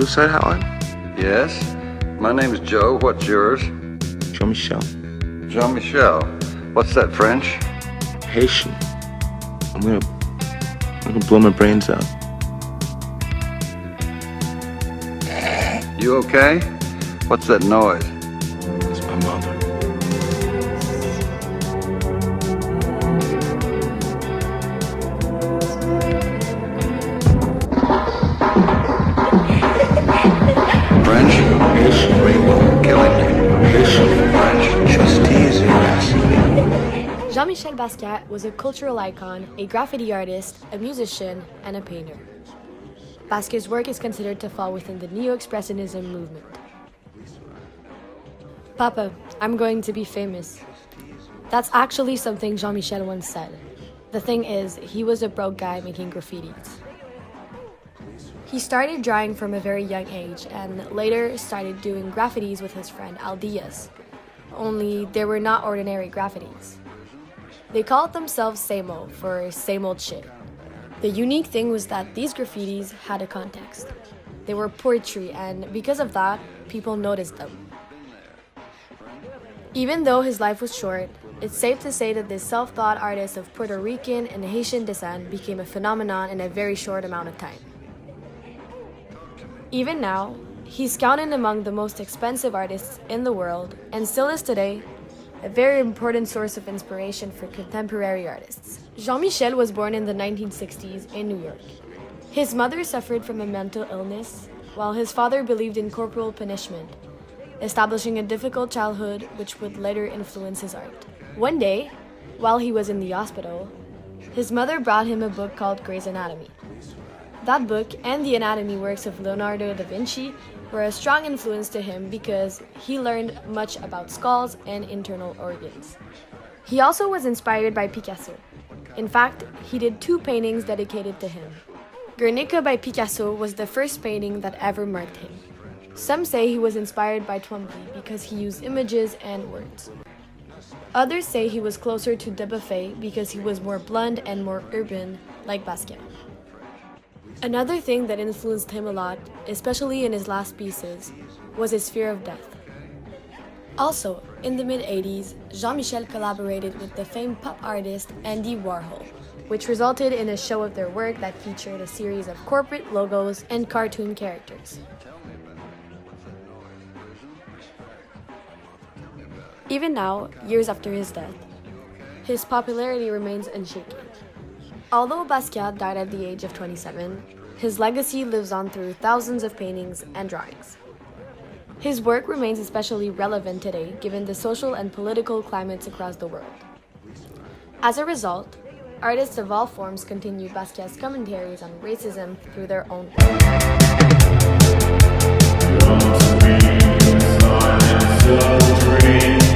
suicide hotline? Yes. My name is Joe. What's yours? Jean-Michel. Jean-Michel. What's that, French? Haitian. I'm gonna blow my brains out. You okay? What's that noise? It's my mother. French? Haitian rainbow. Killing me. Haitian French. Just teasing, Vaseline. Jean-Michel Basquiat was a cultural icon, a graffiti artist, a musician, and a painter. Basquiat's work is considered to fall within the Neo-Expressionism movement. Papa, I'm going to be famous. That's actually something Jean-Michel once said. The thing is, he was a broke guy making graffitis. He started drawing from a very young age and later started doing graffitis with his friend Al Diaz. Only they were not ordinary graffitis. They called themselves Samo for same old shit. The unique thing was that these graffitis had a context. They were poetry, and because of that, people noticed them. Even though his life was short, it's safe to say that this self-taught artist of Puerto Rican and Haitian descent became a phenomenon in a very short amount of time. Even now, he's counted among the most expensive artists in the world, and still is today a very important source of inspiration for contemporary artists. Jean-Michel was born in the 1960s in New York. His mother suffered from a mental illness, while his father believed in corporal punishment, establishing a difficult childhood which would later influence his art. One day, while he was in the hospital, his mother brought him a book called Gray's Anatomy. That book and the anatomy works of Leonardo da Vinci were a strong influence to him because he learned much about skulls and internal organs. He also was inspired by Picasso. In fact, he did 2 paintings dedicated to him. Guernica by Picasso was the first painting that ever marked him. Some say he was inspired by Twombly because he used images and words. Others say he was closer to Dubuffet because he was more blunt and more urban, like Basquiat. Another thing that influenced him a lot, especially in his last pieces, was his fear of death. Also, in the mid-80s, Jean-Michel collaborated with the famed pop artist Andy Warhol, which resulted in a show of their work that featured a series of corporate logos and cartoon characters. Even now, years after his death, his popularity remains unshaken. Although Basquiat died at the age of 27, his legacy lives on through thousands of paintings and drawings. His work remains especially relevant today given the social and political climates across the world. As a result, artists of all forms continue Basquiat's commentaries on racism through their own work.